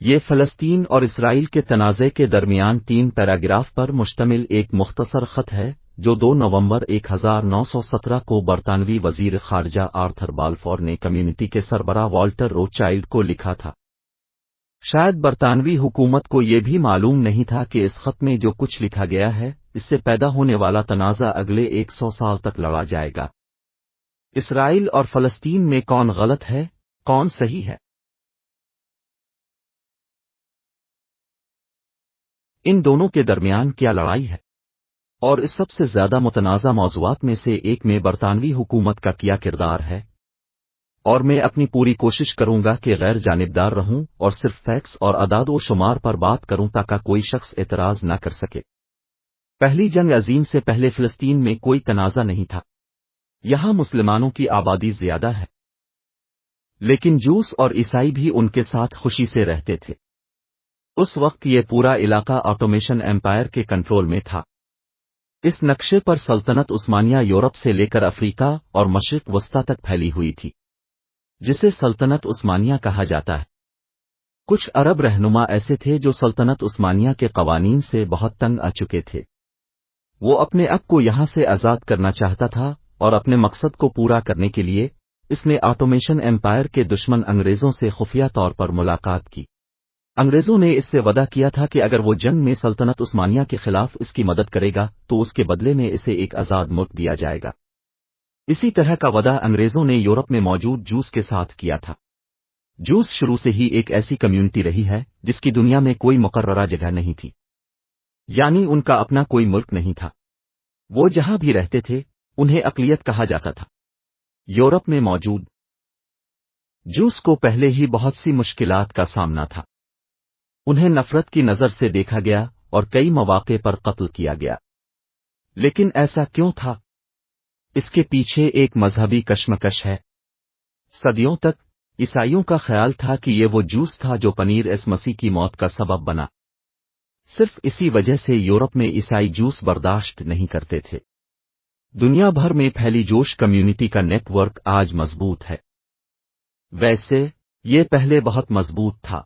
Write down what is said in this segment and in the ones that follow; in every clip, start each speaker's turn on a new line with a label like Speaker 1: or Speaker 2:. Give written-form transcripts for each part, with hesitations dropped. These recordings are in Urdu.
Speaker 1: یہ فلسطین اور اسرائیل کے تنازع کے درمیان 3 پیراگراف پر مشتمل ایک مختصر خط ہے جو 2 نومبر 1917 کو برطانوی وزیر خارجہ آرتھر بالفور نے کمیونٹی کے سربراہ والٹر روتشائلڈ کو لکھا تھا۔ شاید برطانوی حکومت کو یہ بھی معلوم نہیں تھا کہ اس خط میں جو کچھ لکھا گیا ہے اس سے پیدا ہونے والا تنازع اگلے 100 سال تک لڑا جائے گا۔ اسرائیل اور فلسطین میں کون غلط ہے، کون صحیح ہے؟ ان دونوں کے درمیان کیا لڑائی ہے؟ اور اس سب سے زیادہ متنازع موضوعات میں سے ایک میں برطانوی حکومت کا کیا کردار ہے؟ اور میں اپنی پوری کوشش کروں گا کہ غیر جانبدار رہوں اور صرف فیکٹس اور اعداد و شمار پر بات کروں تاکہ کوئی شخص اعتراض نہ کر سکے۔ پہلی جنگ عظیم سے پہلے فلسطین میں کوئی تنازع نہیں تھا۔ یہاں مسلمانوں کی آبادی زیادہ ہے، لیکن جوس اور عیسائی بھی ان کے ساتھ خوشی سے رہتے تھے۔ اس وقت یہ پورا علاقہ آٹومیشن ایمپائر کے کنٹرول میں تھا۔ اس نقشے پر سلطنت عثمانیہ یورپ سے لے کر افریقہ اور مشرق وسطی تک پھیلی ہوئی تھی، جسے سلطنت عثمانیہ کہا جاتا ہے۔ کچھ عرب رہنما ایسے تھے جو سلطنت عثمانیہ کے قوانین سے بہت تنگ آ چکے تھے۔ وہ اپنے آپ کو یہاں سے آزاد کرنا چاہتا تھا اور اپنے مقصد کو پورا کرنے کے لیے اس نے آٹومیشن ایمپائر کے دشمن انگریزوں سے خفیہ طور پر ملاقات کی۔ انگریزوں نے اس سے وعدہ کیا تھا کہ اگر وہ جنگ میں سلطنت عثمانیہ کے خلاف اس کی مدد کرے گا تو اس کے بدلے میں اسے ایک آزاد ملک دیا جائے گا۔ اسی طرح کا وعدہ انگریزوں نے یورپ میں موجود جوس کے ساتھ کیا تھا۔ جوس شروع سے ہی ایک ایسی کمیونٹی رہی ہے جس کی دنیا میں کوئی مقررہ جگہ نہیں تھی، یعنی ان کا اپنا کوئی ملک نہیں تھا۔ وہ جہاں بھی رہتے تھے انہیں اقلیت کہا جاتا تھا۔ یورپ میں موجود جوس کو پہلے ہی بہت سی مشکلات کا سامنا تھا۔ انہیں نفرت کی نظر سے دیکھا گیا اور کئی مواقع پر قتل کیا گیا۔ لیکن ایسا کیوں تھا؟ اس کے پیچھے ایک مذہبی کشمکش ہے۔ صدیوں تک عیسائیوں کا خیال تھا کہ یہ وہ جوس تھا جو پنیر اس مسیح کی موت کا سبب بنا۔ صرف اسی وجہ سے یورپ میں عیسائی جوس برداشت نہیں کرتے تھے۔ دنیا بھر میں پھیلی جوش کمیونٹی کا نیٹ ورک آج مضبوط ہے۔ ویسے یہ پہلے بہت مضبوط تھا۔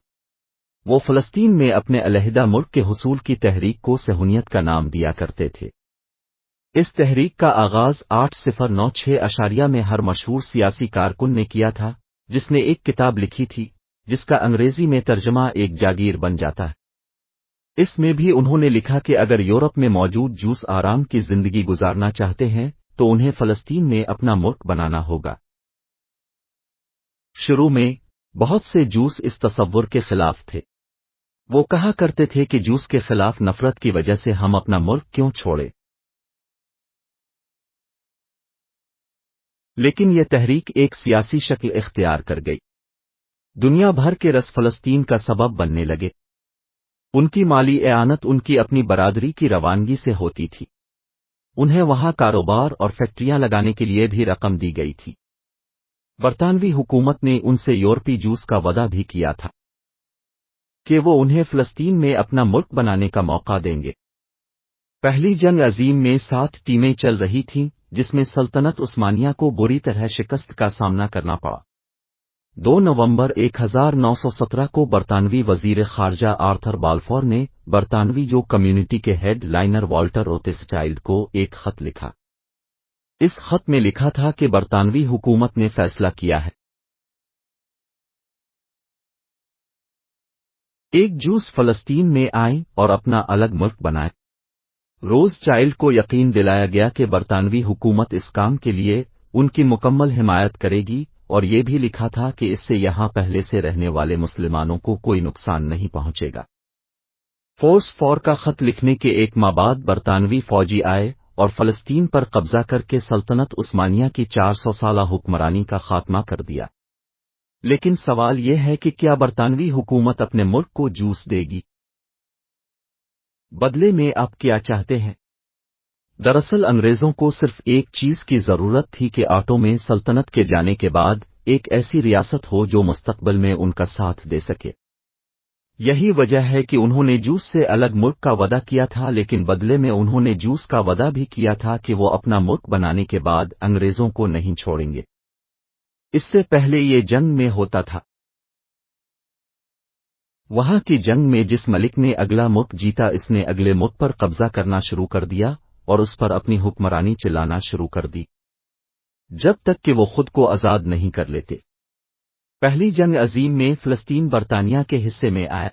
Speaker 1: وہ فلسطین میں اپنے علیحدہ ملک کے حصول کی تحریک کو صہیونیت کا نام دیا کرتے تھے۔ اس تحریک کا آغاز 8096 میں ہر مشہور سیاسی کارکن نے کیا تھا جس نے ایک کتاب لکھی تھی جس کا انگریزی میں ترجمہ ایک جاگیر بن جاتا ہے۔ اس میں بھی انہوں نے لکھا کہ اگر یورپ میں موجود جوس آرام کی زندگی گزارنا چاہتے ہیں تو انہیں فلسطین میں اپنا ملک بنانا ہوگا۔ شروع میں بہت سے جوس اس تصور کے خلاف تھے۔ وہ کہا کرتے تھے کہ جوس کے خلاف نفرت کی وجہ سے ہم اپنا ملک کیوں چھوڑیں؟ لیکن یہ تحریک ایک سیاسی شکل اختیار کر گئی۔ دنیا بھر کے رس فلسطین کا سبب بننے لگے۔ ان کی مالی اعانت ان کی اپنی برادری کی روانگی سے ہوتی تھی۔ انہیں وہاں کاروبار اور فیکٹریاں لگانے کے لیے بھی رقم دی گئی تھی۔ برطانوی حکومت نے ان سے یورپی جوس کا وعدہ بھی کیا تھا کہ وہ انہیں فلسطین میں اپنا ملک بنانے کا موقع دیں گے۔ پہلی جنگ عظیم میں 7 ٹیمیں چل رہی تھیں جس میں سلطنت عثمانیہ کو بری طرح شکست کا سامنا کرنا پڑا۔ 2 نومبر 1917 کو برطانوی وزیر خارجہ آرتھر بالفور نے برطانوی جو کمیونٹی کے ہیڈ لائنر والٹر روتشائلڈ کو ایک خط لکھا۔ اس خط میں لکھا تھا کہ برطانوی حکومت نے فیصلہ کیا ہے ایک جوس فلسطین میں آئیں اور اپنا الگ ملک بنائیں۔ روز چائلڈ کو یقین دلایا گیا کہ برطانوی حکومت اس کام کے لیے ان کی مکمل حمایت کرے گی، اور یہ بھی لکھا تھا کہ اس سے یہاں پہلے سے رہنے والے مسلمانوں کو کوئی نقصان نہیں پہنچے گا۔ فورس فور کا خط لکھنے کے ایک ماہ بعد برطانوی فوجی آئے اور فلسطین پر قبضہ کر کے سلطنت عثمانیہ کی 400 سالہ حکمرانی کا خاتمہ کر دیا۔ لیکن سوال یہ ہے کہ کیا برطانوی حکومت اپنے ملک کو جوس دے گی؟ بدلے میں آپ کیا چاہتے ہیں؟ دراصل انگریزوں کو صرف ایک چیز کی ضرورت تھی کہ آٹو میں سلطنت کے جانے کے بعد ایک ایسی ریاست ہو جو مستقبل میں ان کا ساتھ دے سکے۔ یہی وجہ ہے کہ انہوں نے جوس سے الگ ملک کا وعدہ کیا تھا، لیکن بدلے میں انہوں نے جوس کا وعدہ بھی کیا تھا کہ وہ اپنا ملک بنانے کے بعد انگریزوں کو نہیں چھوڑیں گے۔ اس سے پہلے یہ جنگ میں ہوتا تھا۔ وہاں کی جنگ میں جس ملک نے اگلا ملک جیتا اس نے اگلے ملک پر قبضہ کرنا شروع کر دیا اور اس پر اپنی حکمرانی چلانا شروع کر دی جب تک کہ وہ خود کو آزاد نہیں کر لیتے۔ پہلی جنگ عظیم میں فلسطین برطانیہ کے حصے میں آیا۔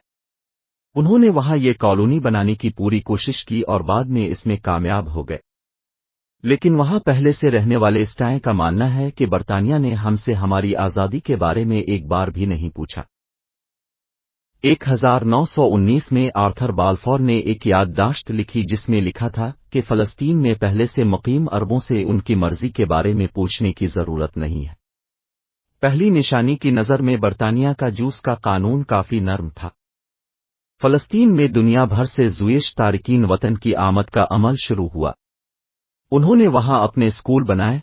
Speaker 1: انہوں نے وہاں یہ کالونی بنانے کی پوری کوشش کی اور بعد میں اس میں کامیاب ہو گئے، لیکن وہاں پہلے سے رہنے والے اسٹائیں کا ماننا ہے کہ برطانیہ نے ہم سے ہماری آزادی کے بارے میں ایک بار بھی نہیں پوچھا۔ 1919 میں آرتھر بالفور نے ایک یادداشت لکھی جس میں لکھا تھا کہ فلسطین میں پہلے سے مقیم عربوں سے ان کی مرضی کے بارے میں پوچھنے کی ضرورت نہیں ہے۔ پہلی نشانی کی نظر میں برطانیہ کا جوس کا قانون کافی نرم تھا۔ فلسطین میں دنیا بھر سے زویش تارکین وطن کی آمد کا عمل شروع ہوا۔ انہوں نے وہاں اپنے اسکول بنائے،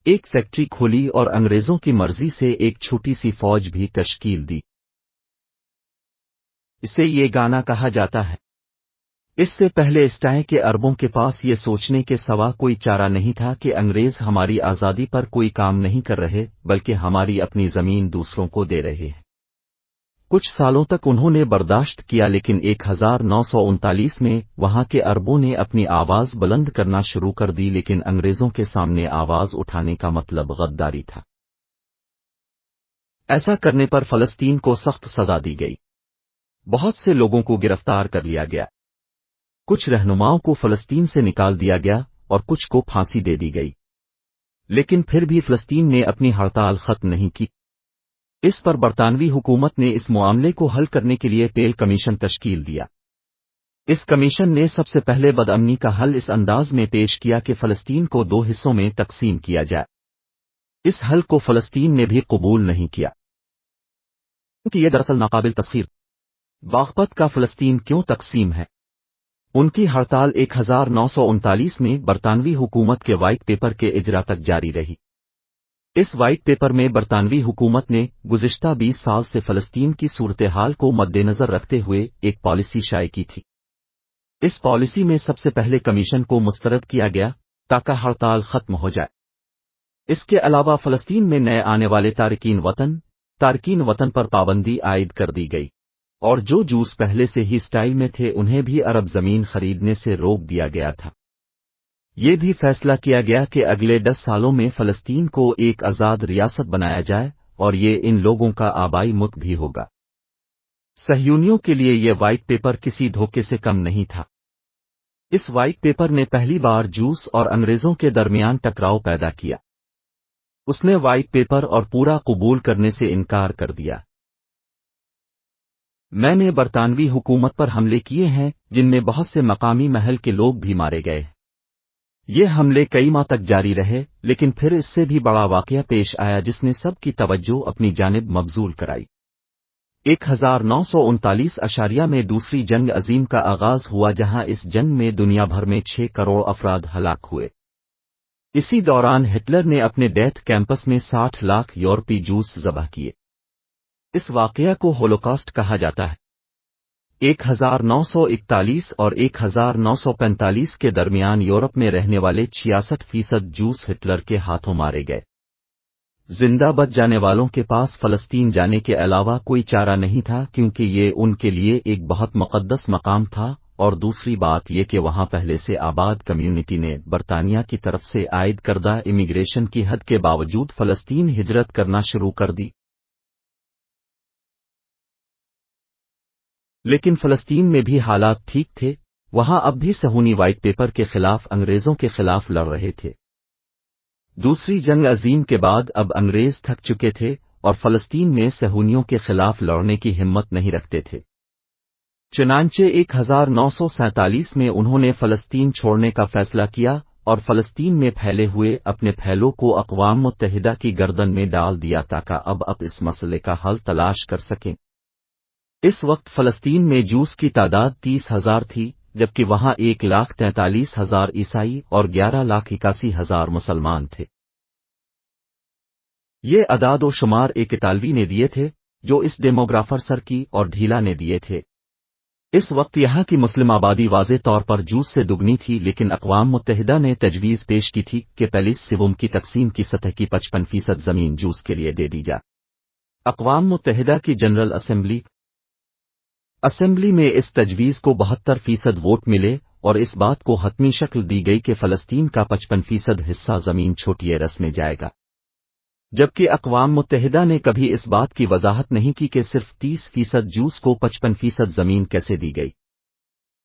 Speaker 1: ایک فیکٹری کھولی اور انگریزوں کی مرضی سے ایک چھوٹی سی فوج بھی تشکیل دی۔ اسے یہ گانا کہا جاتا ہے۔ اس سے پہلے اسٹائیں کے عربوں کے پاس یہ سوچنے کے سوا کوئی چارہ نہیں تھا کہ انگریز ہماری آزادی پر کوئی کام نہیں کر رہے بلکہ ہماری اپنی زمین دوسروں کو دے رہے ہیں۔ کچھ سالوں تک انہوں نے برداشت کیا، لیکن 1939 میں وہاں کے عربوں نے اپنی آواز بلند کرنا شروع کر دی، لیکن انگریزوں کے سامنے آواز اٹھانے کا مطلب غداری تھا۔ ایسا کرنے پر فلسطین کو سخت سزا دی گئی، بہت سے لوگوں کو گرفتار کر لیا گیا، کچھ رہنماؤں کو فلسطین سے نکال دیا گیا اور کچھ کو پھانسی دے دی گئی، لیکن پھر بھی فلسطین نے اپنی ہڑتال ختم نہیں کی۔ اس پر برطانوی حکومت نے اس معاملے کو حل کرنے کے لیے پیل کمیشن تشکیل دیا۔ اس کمیشن نے سب سے پہلے بدامنی کا حل اس انداز میں پیش کیا کہ فلسطین کو 2 حصوں میں تقسیم کیا جائے۔ اس حل کو فلسطین نے بھی قبول نہیں کیا کہ یہ دراصل ناقابل تسخیر۔ باغپت کا فلسطین کیوں تقسیم ہے؟ ان کی ہڑتال 1939 میں برطانوی حکومت کے وائٹ پیپر کے اجرا تک جاری رہی۔ اس وائٹ پیپر میں برطانوی حکومت نے گزشتہ 20 سال سے فلسطین کی صورتحال کو مد نظر رکھتے ہوئے ایک پالیسی شائع کی تھی۔ اس پالیسی میں سب سے پہلے کمیشن کو مسترد کیا گیا تاکہ ہڑتال ختم ہو جائے۔ اس کے علاوہ فلسطین میں نئے آنے والے تارکین وطن پر پابندی عائد کر دی گئی، اور جو جوس پہلے سے ہی اسٹائل میں تھے انہیں بھی عرب زمین خریدنے سے روک دیا گیا تھا۔ یہ بھی فیصلہ کیا گیا کہ اگلے 10 سالوں میں فلسطین کو ایک آزاد ریاست بنایا جائے اور یہ ان لوگوں کا آبائی ملک بھی ہوگا۔ صہیونیوں کے لیے یہ وائٹ پیپر کسی دھوکے سے کم نہیں تھا۔ اس وائٹ پیپر نے پہلی بار جوس اور انگریزوں کے درمیان ٹکراؤ پیدا کیا۔ اس نے وائٹ پیپر اور پورا قبول کرنے سے انکار کر دیا۔ میں نے برطانوی حکومت پر حملے کیے ہیں جن میں بہت سے مقامی محل کے لوگ بھی مارے گئے۔ یہ حملے کئی ماہ تک جاری رہے، لیکن پھر اس سے بھی بڑا واقعہ پیش آیا جس نے سب کی توجہ اپنی جانب مبذول کرائی۔ 1939 میں دوسری جنگ عظیم کا آغاز ہوا، جہاں اس جنگ میں دنیا بھر میں 6 کروڑ افراد ہلاک ہوئے۔ اسی دوران ہٹلر نے اپنے ڈیتھ کیمپس میں 60 لاکھ یورپی جوس ذبح کیے۔ اس واقعہ کو ہولوکاسٹ کہا جاتا ہے۔ 1941 اور 1945 کے درمیان یورپ میں رہنے والے 66% جوس ہٹلر کے ہاتھوں مارے گئے۔ زندہ بچ جانے والوں کے پاس فلسطین جانے کے علاوہ کوئی چارہ نہیں تھا، کیونکہ یہ ان کے لیے ایک بہت مقدس مقام تھا، اور دوسری بات یہ کہ وہاں پہلے سے آباد کمیونٹی نے برطانیہ کی طرف سے عائد کردہ امیگریشن کی حد کے باوجود فلسطین ہجرت کرنا شروع کر دی۔ لیکن فلسطین میں بھی حالات ٹھیک تھے، وہاں اب بھی صہیونی وائٹ پیپر کے خلاف انگریزوں کے خلاف لڑ رہے تھے۔ دوسری جنگ عظیم کے بعد اب انگریز تھک چکے تھے اور فلسطین میں صہیونیوں کے خلاف لڑنے کی ہمت نہیں رکھتے تھے۔ چنانچہ 1947 میں انہوں نے فلسطین چھوڑنے کا فیصلہ کیا اور فلسطین میں پھیلے ہوئے اپنے پھیلوں کو اقوام متحدہ کی گردن میں ڈال دیا تاکہ اب اس مسئلے کا حل تلاش کر سکیں۔ اس وقت فلسطین میں جوس کی تعداد 30,000 تھی، جبکہ وہاں 1,43,000 عیسائی اور 11,81,000 مسلمان تھے۔ یہ اعداد و شمار ایک اطالوی نے دیے تھے جو اس ڈیموگرافر سرکی اور ڈھیلا نے دیے تھے۔ اس وقت یہاں کی مسلم آبادی واضح طور پر جوس سے دگنی تھی، لیکن اقوام متحدہ نے تجویز پیش کی تھی کہ پیلس سوم کی تقسیم کی سطح کی 55% زمین جوس کے لیے دے دی جائے۔ اقوام متحدہ کی جنرل اسمبلی اسمبلی میں اس تجویز کو 72% ووٹ ملے اور اس بات کو حتمی شکل دی گئی کہ فلسطین کا 55% حصہ زمین چھوٹی رس میں جائے گا، جبکہ اقوام متحدہ نے کبھی اس بات کی وضاحت نہیں کی کہ صرف 30% جوس کو 55% زمین کیسے دی گئی۔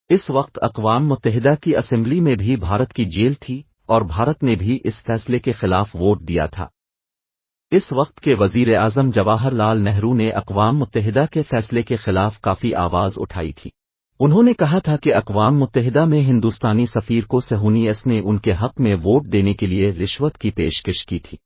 Speaker 1: اس وقت اقوام متحدہ کی اسمبلی میں بھی بھارت کی جیل تھی اور بھارت نے بھی اس فیصلے کے خلاف ووٹ دیا تھا۔ اس وقت کے وزیر اعظم جواہر لال نہرو نے اقوام متحدہ کے فیصلے کے خلاف کافی آواز اٹھائی تھی۔ انہوں نے کہا تھا کہ اقوام متحدہ میں ہندوستانی سفیر کو صہیونی اس نے ان کے حق میں ووٹ دینے کے لیے رشوت کی پیشکش کی تھی۔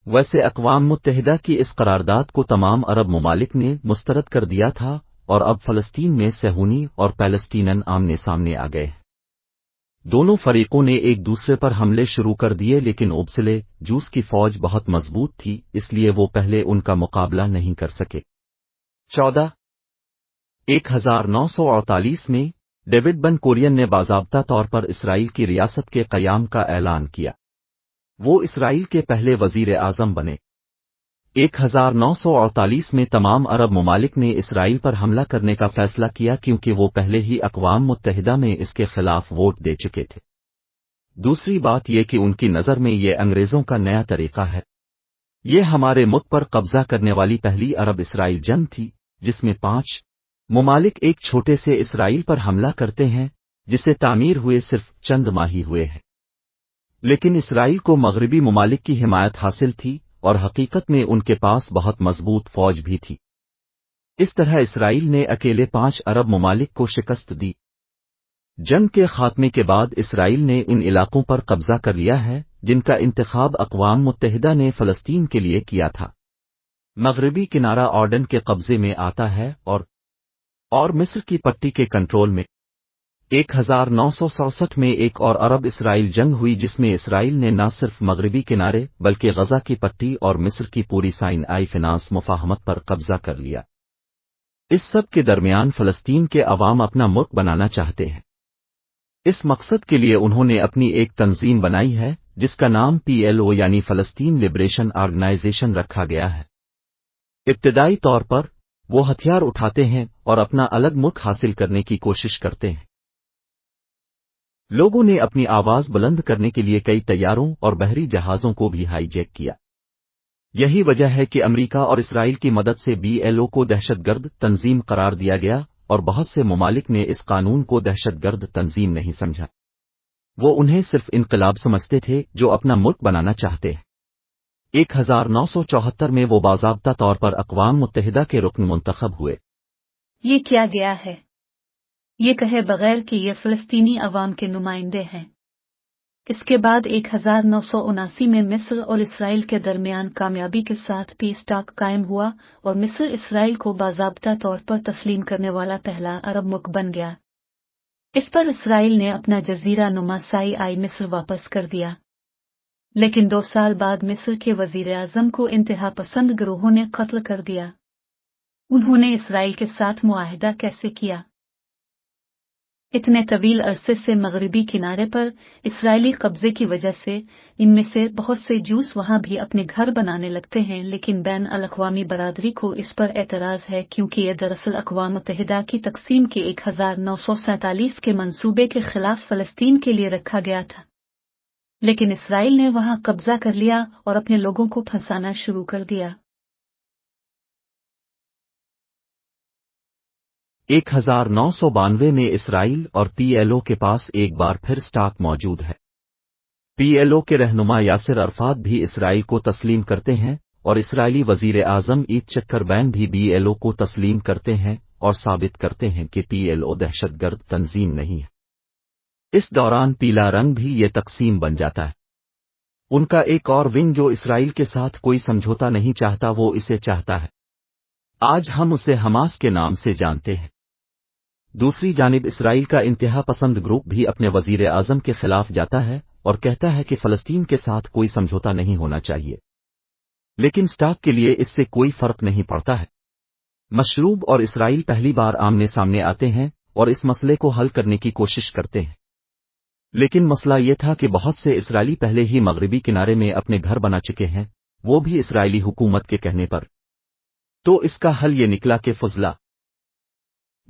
Speaker 1: ویسے اقوام متحدہ کی اس قرارداد کو تمام عرب ممالک نے مسترد کر دیا تھا اور اب فلسطین میں صہیونی اور پیلسٹینین آمنے سامنے آ گئے ہیں۔ دونوں فریقوں نے ایک دوسرے پر حملے شروع کر دیے، لیکن اوبسلے جوس کی فوج بہت مضبوط تھی، اس لیے وہ پہلے ان کا مقابلہ نہیں کر سکے۔ 1948 میں ڈیوڈ بن گورین نے باضابطہ طور پر اسرائیل کی ریاست کے قیام کا اعلان کیا۔ وہ اسرائیل کے پہلے وزیر اعظم بنے۔ 1948 میں تمام عرب ممالک نے اسرائیل پر حملہ کرنے کا فیصلہ کیا کیونکہ وہ پہلے ہی اقوام متحدہ میں اس کے خلاف ووٹ دے چکے تھے۔ دوسری بات یہ کہ ان کی نظر میں یہ انگریزوں کا نیا طریقہ ہے۔ یہ ہمارے ملک پر قبضہ کرنے والی پہلی عرب اسرائیل جنگ تھی جس میں 5 ممالک ایک چھوٹے سے اسرائیل پر حملہ کرتے ہیں جسے تعمیر ہوئے صرف چند ماہ ہی ہوئے ہیں، لیکن اسرائیل کو مغربی ممالک کی حمایت حاصل تھی اور حقیقت میں ان کے پاس بہت مضبوط فوج بھی تھی۔ اس طرح اسرائیل نے اکیلے 5 عرب ممالک کو شکست دی۔ جنگ کے خاتمے کے بعد اسرائیل نے ان علاقوں پر قبضہ کر لیا ہے جن کا انتخاب اقوام متحدہ نے فلسطین کے لیے کیا تھا۔ مغربی کنارہ اردن کے قبضے میں آتا ہے اور مصر کی پٹی کے کنٹرول میں۔ 1967 میں ایک اور عرب اسرائیل جنگ ہوئی جس میں اسرائیل نے نہ صرف مغربی کنارے بلکہ غزہ کی پٹی اور مصر کی پوری سائنائی فنانس مفاہمت پر قبضہ کر لیا۔ اس سب کے درمیان فلسطین کے عوام اپنا ملک بنانا چاہتے ہیں۔ اس مقصد کے لیے انہوں نے اپنی ایک تنظیم بنائی ہے جس کا نام PLO یعنی فلسطین لبریشن آرگنائزیشن رکھا گیا ہے۔ ابتدائی طور پر وہ ہتھیار اٹھاتے ہیں اور اپنا الگ ملک حاصل کرنے کی کوشش کرتے ہیں۔ لوگوں نے اپنی آواز بلند کرنے کے لیے کئی طیاروں اور بحری جہازوں کو بھی ہائی جیک کیا۔ یہی وجہ ہے کہ امریکہ اور اسرائیل کی مدد سے BLO کو دہشت گرد تنظیم قرار دیا گیا اور بہت سے ممالک نے اس قانون کو دہشت گرد تنظیم نہیں سمجھا۔ وہ انہیں صرف انقلاب سمجھتے تھے جو اپنا ملک بنانا چاہتے ہیں۔ 1974 میں وہ باضابطہ طور پر اقوام متحدہ کے رکن منتخب ہوئے۔
Speaker 2: یہ کیا گیا ہے؟ یہ کہے بغیر کہ یہ فلسطینی عوام کے نمائندے ہیں۔ اس کے بعد 1979 میں مصر اور اسرائیل کے درمیان کامیابی کے ساتھ پیس ٹاک قائم ہوا اور مصر اسرائیل کو باضابطہ طور پر تسلیم کرنے والا پہلا عرب ملک بن گیا۔ اس پر اسرائیل نے اپنا جزیرہ نما سائی مصر واپس کر دیا، لیکن 2 سال بعد مصر کے وزیر اعظم کو انتہا پسند گروہوں نے قتل کر دیا۔ انہوں نے اسرائیل کے ساتھ معاہدہ کیسے کیا؟ اتنے طویل عرصے سے مغربی کنارے پر اسرائیلی قبضے کی وجہ سے ان میں سے بہت سے جوس وہاں بھی اپنے گھر بنانے لگتے ہیں، لیکن بین الاقوامی برادری کو اس پر اعتراض ہے کیونکہ یہ دراصل اقوام متحدہ کی تقسیم کے 1947 کے منصوبے کے خلاف فلسطین کے لیے رکھا گیا تھا، لیکن اسرائیل نے وہاں قبضہ کر لیا اور اپنے لوگوں کو پھنسانا شروع کر دیا۔
Speaker 1: 1992 میں اسرائیل اور PLO کے پاس ایک بار پھر سٹاک موجود ہے۔ PLO کے رہنما یاسر عرفات بھی اسرائیل کو تسلیم کرتے ہیں اور اسرائیلی وزیر اعظم ایتچک رابین بھی PLO کو تسلیم کرتے ہیں اور ثابت کرتے ہیں کہ PLO دہشت گرد تنظیم نہیں ہے۔ اس دوران پیلا رنگ بھی یہ تقسیم بن جاتا ہے۔ ان کا ایک اور ونگ جو اسرائیل کے ساتھ کوئی سمجھوتا نہیں چاہتا وہ اسے چاہتا ہے۔ آج ہم اسے حماس کے نام سے جانتے ہیں۔ دوسری جانب اسرائیل کا انتہا پسند گروپ بھی اپنے وزیر اعظم کے خلاف جاتا ہے اور کہتا ہے کہ فلسطین کے ساتھ کوئی سمجھوتا نہیں ہونا چاہیے، لیکن سٹاک کے لیے اس سے کوئی فرق نہیں پڑتا ہے۔ مشروب اور اسرائیل پہلی بار آمنے سامنے آتے ہیں اور اس مسئلے کو حل کرنے کی کوشش کرتے ہیں، لیکن مسئلہ یہ تھا کہ بہت سے اسرائیلی پہلے ہی مغربی کنارے میں اپنے گھر بنا چکے ہیں، وہ بھی اسرائیلی حکومت کے کہنے پر۔ تو اس کا حل یہ نکلا کہ فضلہ